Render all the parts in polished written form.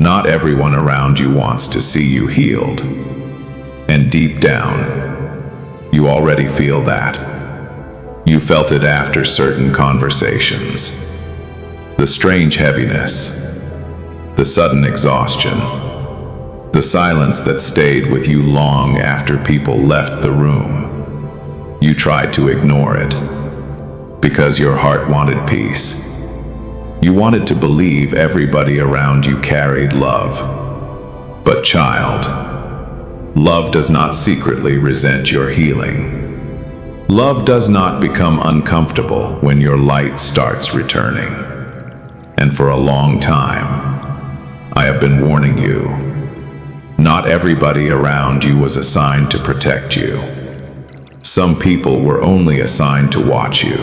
Not everyone around you wants to see you healed. And deep down, you already feel that. You felt it after certain conversations. The strange heaviness, the sudden exhaustion, the silence that stayed with you long after people left the room. You tried to ignore it because your heart wanted peace. You wanted to believe everybody around you carried love. But child, love does not secretly resent your healing. Love does not become uncomfortable when your light starts returning. And for a long time, I have been warning you. Not everybody around you was assigned to protect you. Some people were only assigned to watch you,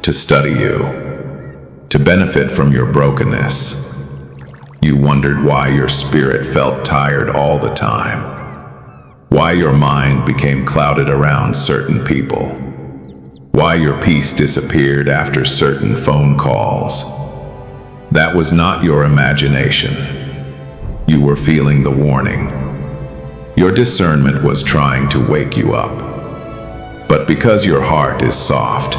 to study you, to benefit from your brokenness. You wondered why your spirit felt tired all the time, why your mind became clouded around certain people, why your peace disappeared after certain phone calls. That was not your imagination. You were feeling the warning. Your discernment was trying to wake you up. But because your heart is soft,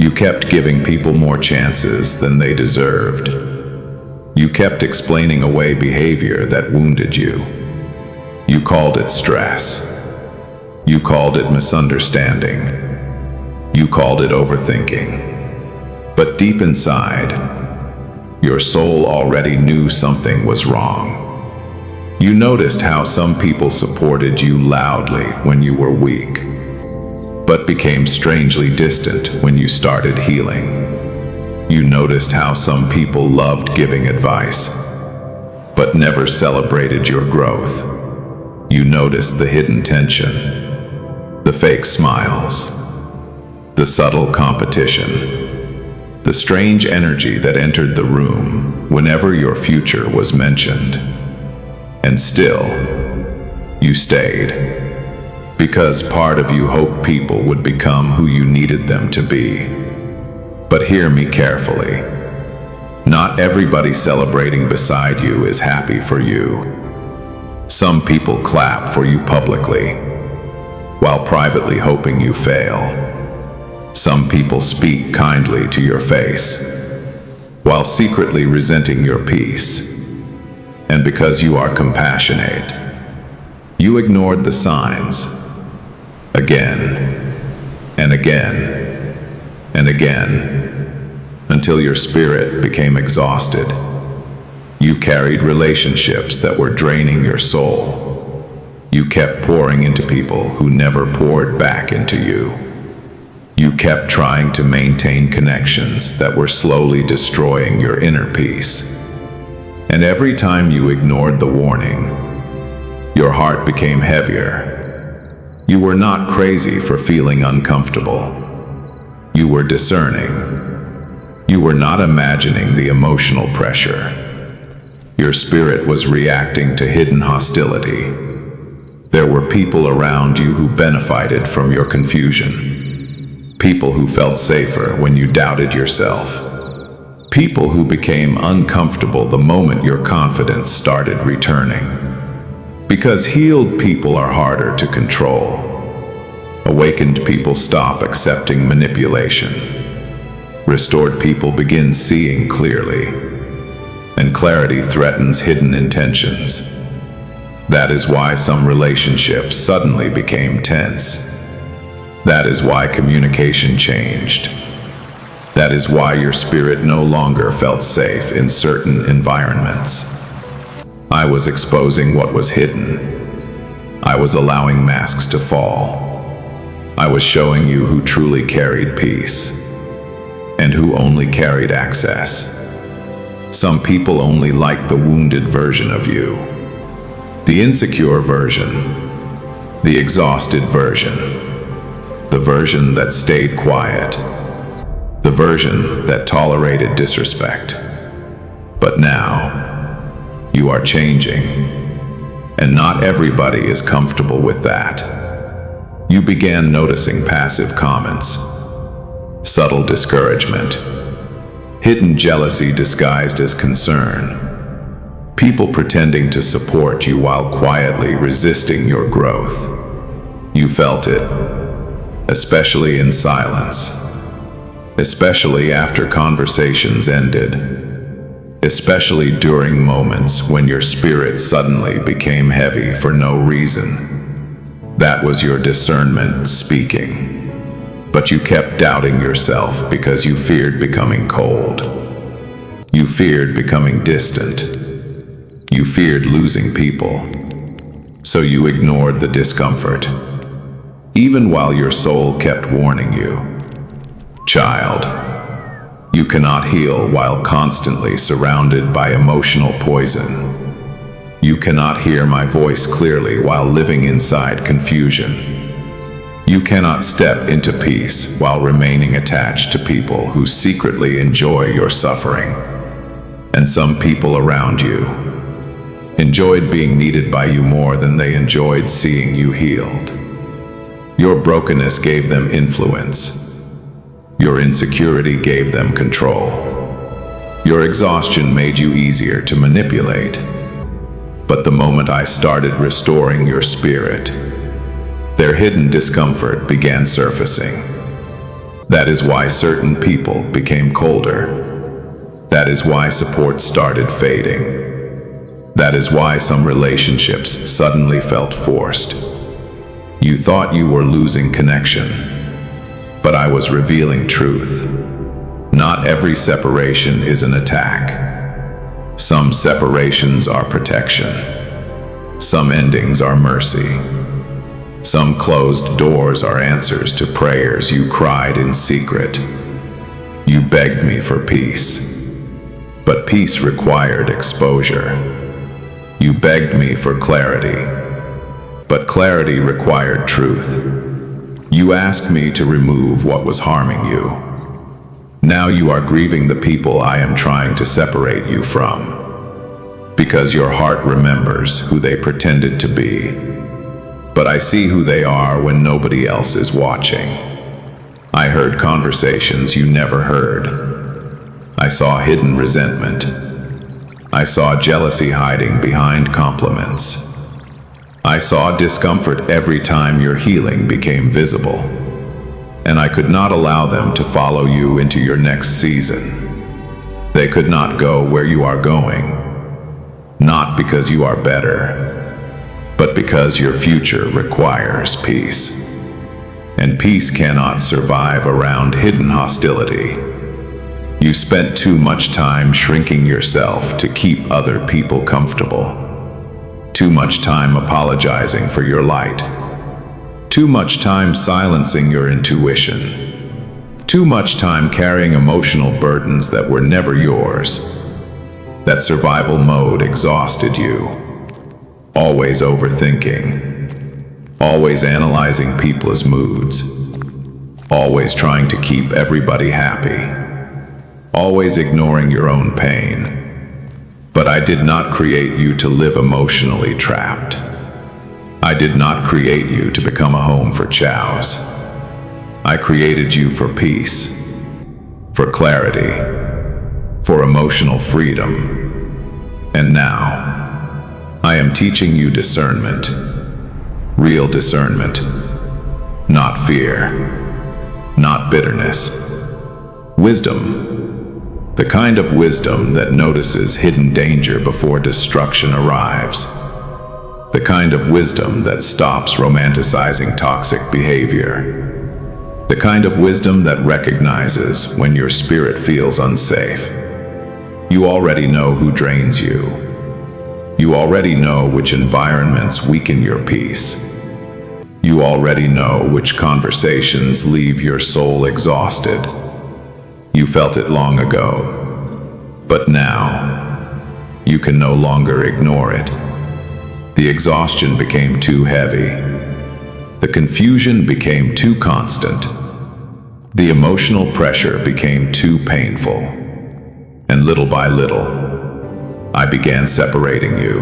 you kept giving people more chances than they deserved. You kept explaining away behavior that wounded you. You called it stress. You called it misunderstanding. You called it overthinking. But deep inside, your soul already knew something was wrong. You noticed how some people supported you loudly when you were weak, but became strangely distant when you started healing. You noticed how some people loved giving advice, but never celebrated your growth. You noticed the hidden tension, the fake smiles, the subtle competition, the strange energy that entered the room whenever your future was mentioned. And still, you stayed. Because part of you hoped people would become who you needed them to be. But hear me carefully. Not everybody celebrating beside you is happy for you. Some people clap for you publicly, while privately hoping you fail. Some people speak kindly to your face, while secretly resenting your peace. And because you are compassionate, you ignored the signs. Again, and again, and again, until your spirit became exhausted. You carried relationships that were draining your soul. You kept pouring into people who never poured back into you. You kept trying to maintain connections that were slowly destroying your inner peace. And every time you ignored the warning, your heart became heavier. You were not crazy for feeling uncomfortable. You were discerning. You were not imagining the emotional pressure. Your spirit was reacting to hidden hostility. There were people around you who benefited from your confusion. People who felt safer when you doubted yourself. People who became uncomfortable the moment your confidence started returning. Because healed people are harder to control. Awakened people stop accepting manipulation. Restored people begin seeing clearly. And clarity threatens hidden intentions. That is why some relationships suddenly became tense. That is why communication changed. That is why your spirit no longer felt safe in certain environments. I was exposing what was hidden. I was allowing masks to fall. I was showing you who truly carried peace, and who only carried access. Some people only liked the wounded version of you, the insecure version, the exhausted version, the version that stayed quiet, the version that tolerated disrespect. But now, you are changing, and not everybody is comfortable with that. You began noticing passive comments, subtle discouragement, hidden jealousy disguised as concern, People pretending to support you while quietly resisting your growth. You felt it, especially in silence, especially after conversations ended, especially during moments when your spirit suddenly became heavy for no reason. That was your discernment speaking. But you kept doubting yourself because you feared becoming cold. You feared becoming distant. You feared losing people. So you ignored the discomfort, even while your soul kept warning you. Child, you cannot heal while constantly surrounded by emotional poison. You cannot hear my voice clearly while living inside confusion. You cannot step into peace while remaining attached to people who secretly enjoy your suffering. And some people around you enjoyed being needed by you more than they enjoyed seeing you healed. Your brokenness gave them influence. Your insecurity gave them control. Your exhaustion made you easier to manipulate. But the moment I started restoring your spirit, their hidden discomfort began surfacing. That is why certain people became colder. That is why support started fading. That is why some relationships suddenly felt forced. You thought you were losing connection, but I was revealing truth. Not every separation is an attack. Some separations are protection. Some endings are mercy. Some closed doors are answers to prayers you cried in secret. You begged me for peace, but peace required exposure. You begged me for clarity, but clarity required truth. You asked me to remove what was harming you. Now you are grieving the people I am trying to separate you from, because your heart remembers who they pretended to be. But I see who they are when nobody else is watching. I heard conversations you never heard. I saw hidden resentment. I saw jealousy hiding behind compliments. I saw discomfort every time your healing became visible. And I could not allow them to follow you into your next season. They could not go where you are going. Not because you are better, but because your future requires peace. And peace cannot survive around hidden hostility. You spent too much time shrinking yourself to keep other people comfortable. Too much time apologizing for your light. Too much time silencing your intuition. Too much time carrying emotional burdens that were never yours. That survival mode exhausted you. Always overthinking. Always analyzing people's moods. Always trying to keep everybody happy. Always ignoring your own pain. But I did not create you to live emotionally trapped. I did not create you to become a home for chows. I created you for peace, for clarity, for emotional freedom. And now, I am teaching you discernment. Real discernment. Not fear. Not bitterness. Wisdom. The kind of wisdom that notices hidden danger before destruction arrives. The kind of wisdom that stops romanticizing toxic behavior. The kind of wisdom that recognizes when your spirit feels unsafe. You already know who drains you. You already know which environments weaken your peace. You already know which conversations leave your soul exhausted. You felt it long ago, but now, you can no longer ignore it. The exhaustion became too heavy. The confusion became too constant. The emotional pressure became too painful. And little by little, I began separating you,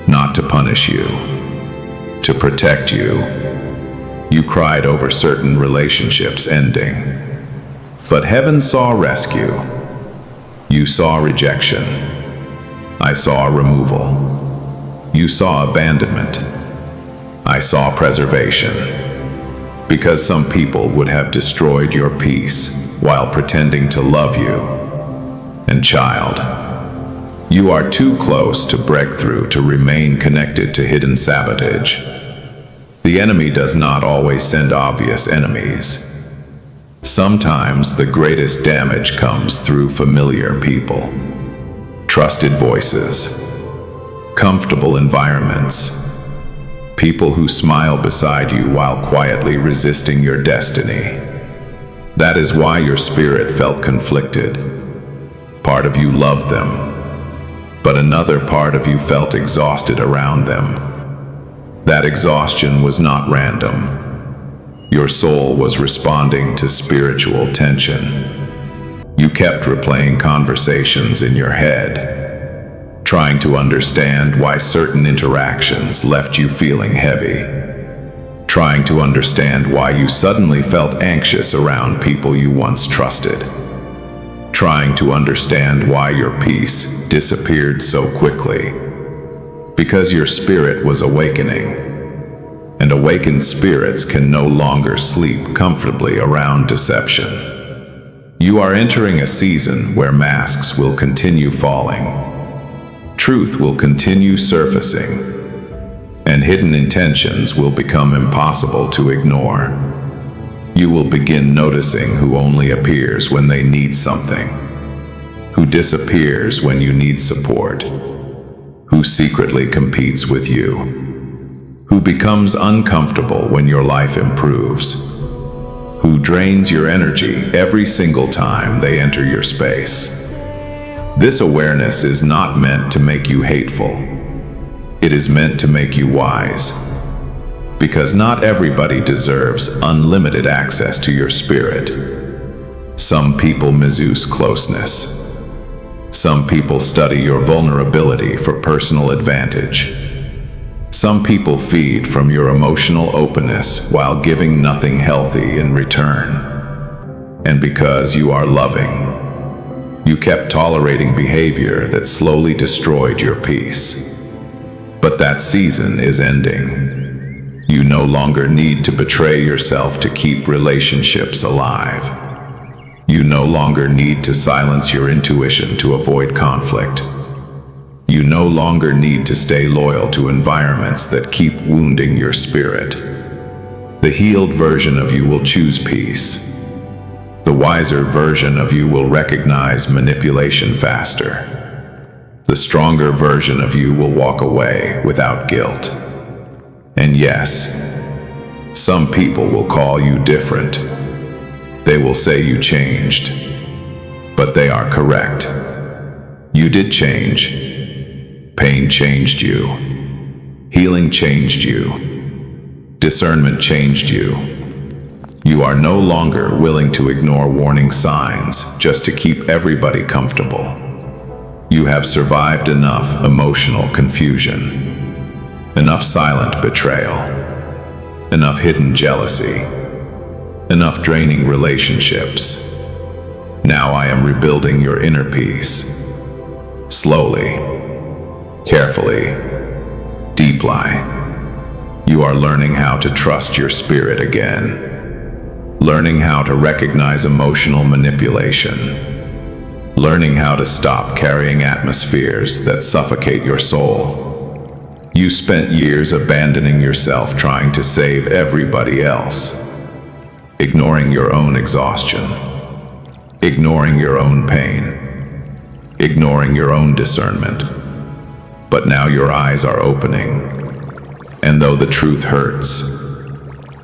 not to punish you, to protect you. You cried over certain relationships ending. But heaven saw rescue. You saw rejection. I saw removal. You saw abandonment. I saw preservation. Because some people would have destroyed your peace while pretending to love you. And child, you are too close to breakthrough to remain connected to hidden sabotage. The enemy does not always send obvious enemies. Sometimes the greatest damage comes through familiar people, trusted voices, comfortable environments, people who smile beside you while quietly resisting your destiny. That is why your spirit felt conflicted. Part of you loved them, but another part of you felt exhausted around them. That exhaustion was not random. Your soul was responding to spiritual tension. You kept replaying conversations in your head, trying to understand why certain interactions left you feeling heavy, trying to understand why you suddenly felt anxious around people you once trusted, trying to understand why your peace disappeared so quickly. Because your spirit was awakening. And awakened spirits can no longer sleep comfortably around deception. You are entering a season where masks will continue falling. Truth will continue surfacing. And hidden intentions will become impossible to ignore. You will begin noticing who only appears when they need something, who disappears when you need support, who secretly competes with you, who becomes uncomfortable when your life improves, who drains your energy every single time they enter your space. This awareness is not meant to make you hateful. It is meant to make you wise. Because not everybody deserves unlimited access to your spirit. Some people misuse closeness. Some people study your vulnerability for personal advantage. Some people feed from your emotional openness while giving nothing healthy in return. And because you are loving, you kept tolerating behavior that slowly destroyed your peace. But that season is ending. You no longer need to betray yourself to keep relationships alive. You no longer need to silence your intuition to avoid conflict. You no longer need to stay loyal to environments that keep wounding your spirit. The healed version of you will choose peace. The wiser version of you will recognize manipulation faster. The stronger version of you will walk away without guilt. And yes, some people will call you different. They will say you changed. But they are correct. You did change. Pain changed you. Healing changed you. Discernment changed you. You are no longer willing to ignore warning signs just to keep everybody comfortable. You have survived enough emotional confusion, enough silent betrayal, enough hidden jealousy, enough draining relationships. Now I am rebuilding your inner peace. Slowly. Carefully, deeply, you are learning how to trust your spirit again, learning how to recognize emotional manipulation, learning how to stop carrying atmospheres that suffocate your soul. You spent years abandoning yourself trying to save everybody else, ignoring your own exhaustion, ignoring your own pain, ignoring your own discernment. But now your eyes are opening, and though the truth hurts,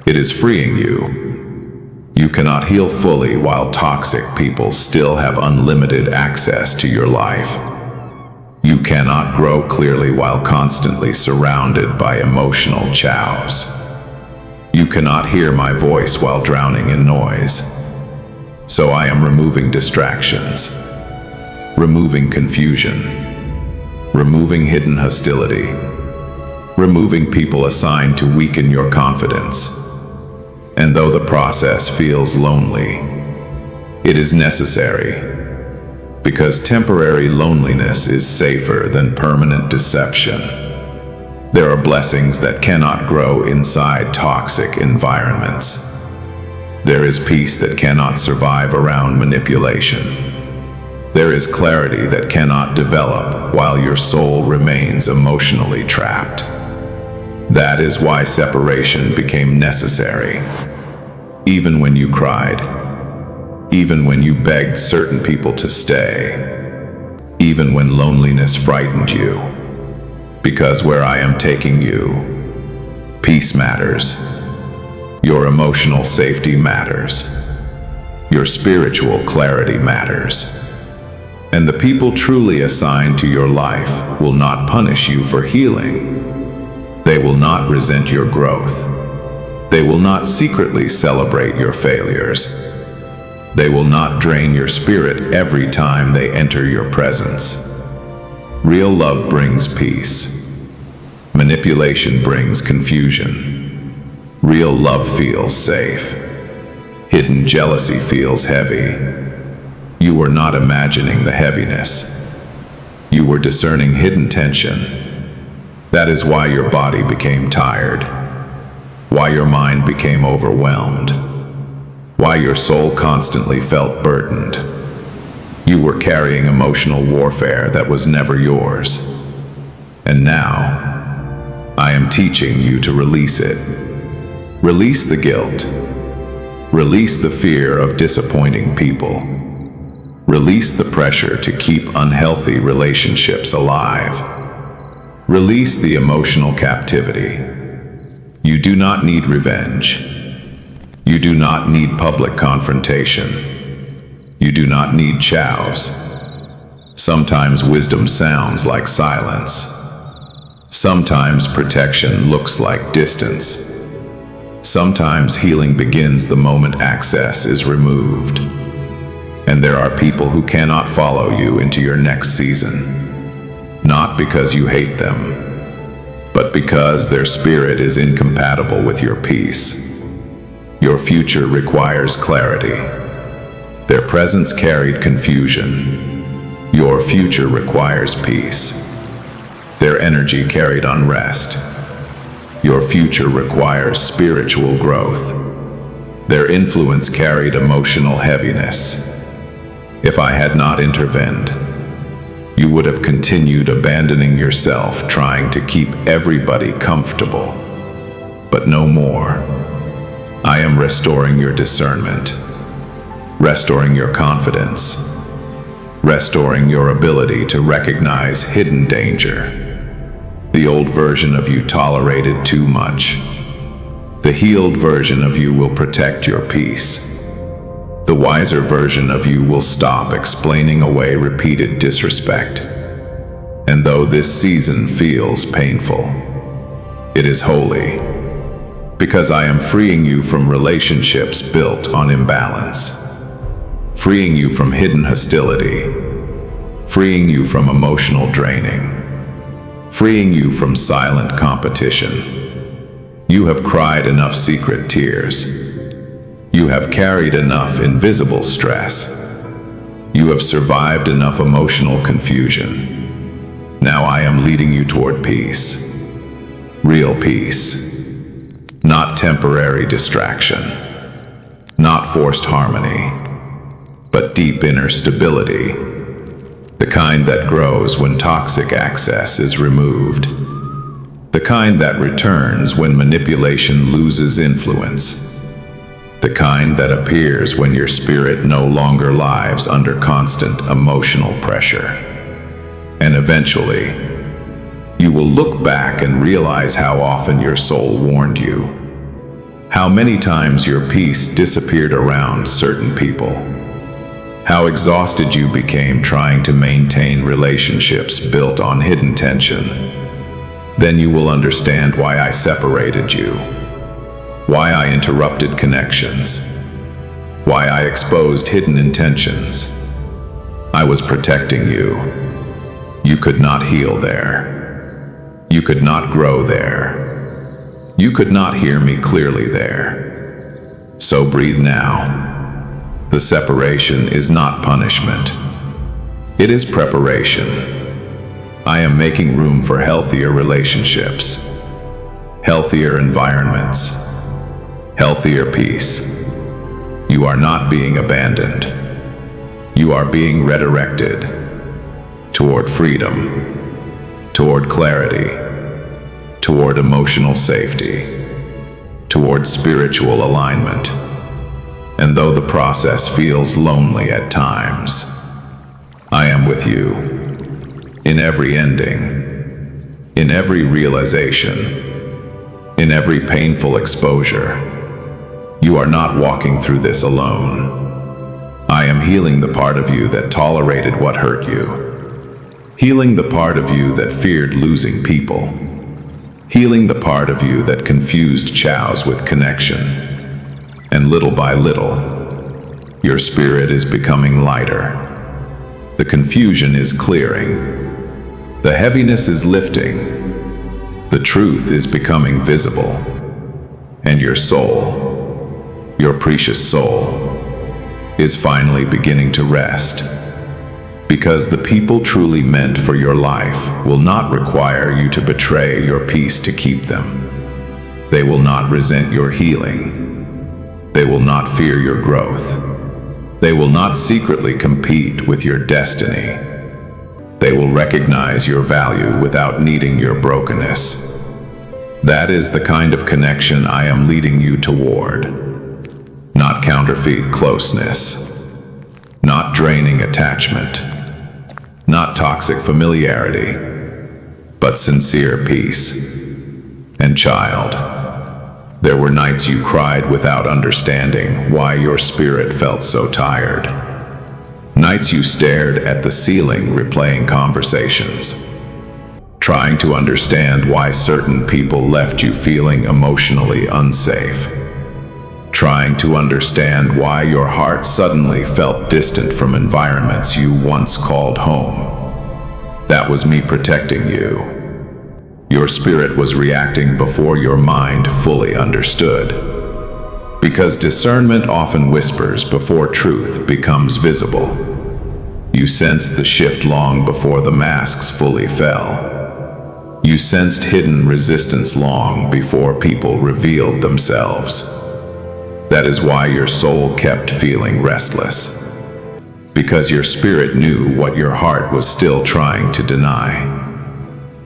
it is freeing you. You cannot heal fully while toxic people still have unlimited access to your life. You cannot grow clearly while constantly surrounded by emotional chows. You cannot hear my voice while drowning in noise. So I am removing distractions, removing confusion, removing hidden hostility, removing people assigned to weaken your confidence. And though the process feels lonely, it is necessary. Because temporary loneliness is safer than permanent deception. There are blessings that cannot grow inside toxic environments. There is peace that cannot survive around manipulation. There is clarity that cannot develop while your soul remains emotionally trapped. That is why separation became necessary. Even when you cried, even when you begged certain people to stay, even when loneliness frightened you. Because where I am taking you, peace matters. Your emotional safety matters. Your spiritual clarity matters. And the people truly assigned to your life will not punish you for healing. They will not resent your growth. They will not secretly celebrate your failures. They will not drain your spirit every time they enter your presence. Real love brings peace. Manipulation brings confusion. Real love feels safe. Hidden jealousy feels heavy. You were not imagining the heaviness. You were discerning hidden tension. That is why your body became tired, why your mind became overwhelmed, why your soul constantly felt burdened. You were carrying emotional warfare that was never yours. And now, I am teaching you to release it. Release the guilt. Release the fear of disappointing people. Release the pressure to keep unhealthy relationships alive. Release the emotional captivity. You do not need revenge. You do not need public confrontation. You do not need chows. Sometimes wisdom sounds like silence. Sometimes protection looks like distance. Sometimes healing begins the moment access is removed. And there are people who cannot follow you into your next season. Not because you hate them, but because their spirit is incompatible with your peace. Your future requires clarity. Their presence carried confusion. Your future requires peace. Their energy carried unrest. Your future requires spiritual growth. Their influence carried emotional heaviness. If I had not intervened, you would have continued abandoning yourself, trying to keep everybody comfortable. But no more. I am restoring your discernment, restoring your confidence, restoring your ability to recognize hidden danger. The old version of you tolerated too much. The healed version of you will protect your peace. The wiser version of you will stop explaining away repeated disrespect. And though this season feels painful, it is holy, because I am freeing you from relationships built on imbalance, freeing you from hidden hostility, freeing you from emotional draining, freeing you from silent competition. You have cried enough secret tears. You have carried enough invisible stress. You have survived enough emotional confusion. Now I am leading you toward peace. Real peace. Not temporary distraction. Not forced harmony. But deep inner stability. The kind that grows when toxic access is removed. The kind that returns when manipulation loses influence. The kind that appears when your spirit no longer lives under constant emotional pressure. And eventually, you will look back and realize how often your soul warned you. How many times your peace disappeared around certain people. How exhausted you became trying to maintain relationships built on hidden tension. Then you will understand why I separated you. Why I interrupted connections, why I exposed hidden intentions. I was protecting you. You could not heal there. You could not grow there. You could not hear me clearly there. So breathe now. The separation is not punishment. It is preparation. I am making room for healthier relationships, healthier environments, healthier peace. You are not being abandoned. You are being redirected toward freedom, toward clarity, toward emotional safety, toward spiritual alignment. And though the process feels lonely at times, I am with you in every ending, in every realization, in every painful exposure. You are not walking through this alone. I am healing the part of you that tolerated what hurt you, healing the part of you that feared losing people, healing the part of you that confused chows with connection. And little by little, your spirit is becoming lighter. The confusion is clearing. The heaviness is lifting. The truth is becoming visible. And your soul, your precious soul, is finally beginning to rest. Because the people truly meant for your life will not require you to betray your peace to keep them. They will not resent your healing. They will not fear your growth. They will not secretly compete with your destiny. They will recognize your value without needing your brokenness. That is the kind of connection I am leading you toward. Not counterfeit closeness, not draining attachment, not toxic familiarity, but sincere peace. And child, there were nights you cried without understanding why your spirit felt so tired. Nights you stared at the ceiling replaying conversations, trying to understand why certain people left you feeling emotionally unsafe. Trying to understand why your heart suddenly felt distant from environments you once called home. That was me protecting you. Your spirit was reacting before your mind fully understood. Because discernment often whispers before truth becomes visible. You sensed the shift long before the masks fully fell. You sensed hidden resistance long before people revealed themselves. That is why your soul kept feeling restless. Because your spirit knew what your heart was still trying to deny.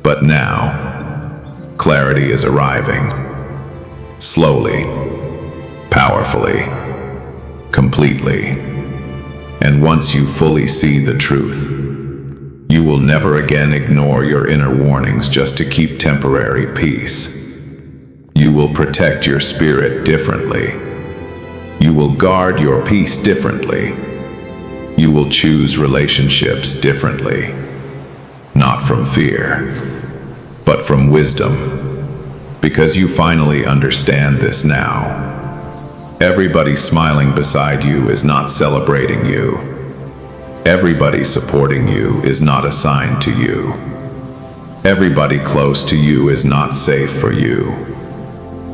But now, clarity is arriving. Slowly, powerfully, completely. And once you fully see the truth, you will never again ignore your inner warnings just to keep temporary peace. You will protect your spirit differently. You will guard your peace differently. You will choose relationships differently. Not from fear, but from wisdom. Because you finally understand this now. Everybody smiling beside you is not celebrating you. Everybody supporting you is not assigned to you. Everybody close to you is not safe for you.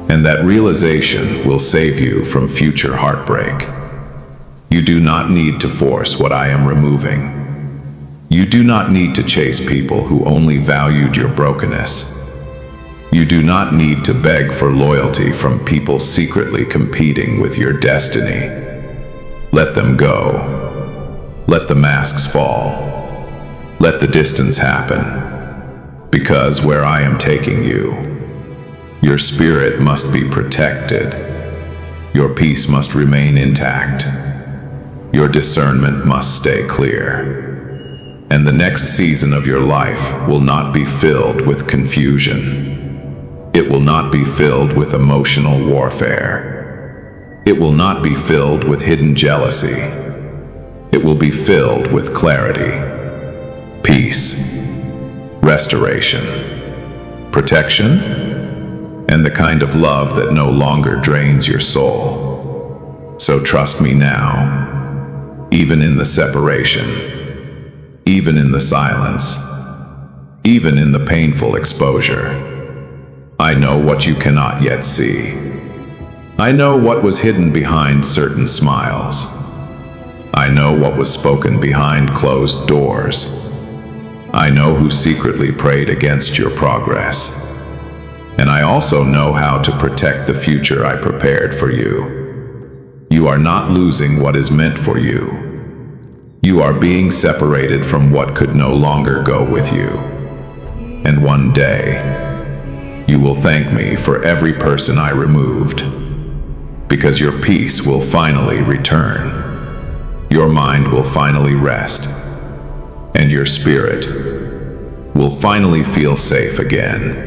And that realization will save you from future heartbreak. You do not need to force what I am removing. You do not need to chase people who only valued your brokenness. You do not need to beg for loyalty from people secretly competing with your destiny. Let them go. Let the masks fall. Let the distance happen. Because where I am taking you, your spirit must be protected. Your peace must remain intact. Your discernment must stay clear. And the next season of your life will not be filled with confusion. It will not be filled with emotional warfare. It will not be filled with hidden jealousy. It will be filled with clarity, peace, restoration, protection, and the kind of love that no longer drains your soul. So trust me now, even in the separation, even in the silence, even in the painful exposure. I know what you cannot yet see. I know what was hidden behind certain smiles. I know what was spoken behind closed doors. I know who secretly prayed against your progress. And I also know how to protect the future I prepared for you. You are not losing what is meant for you. You are being separated from what could no longer go with you. And one day, you will thank me for every person I removed, because your peace will finally return. Your mind will finally rest, and your spirit will finally feel safe again.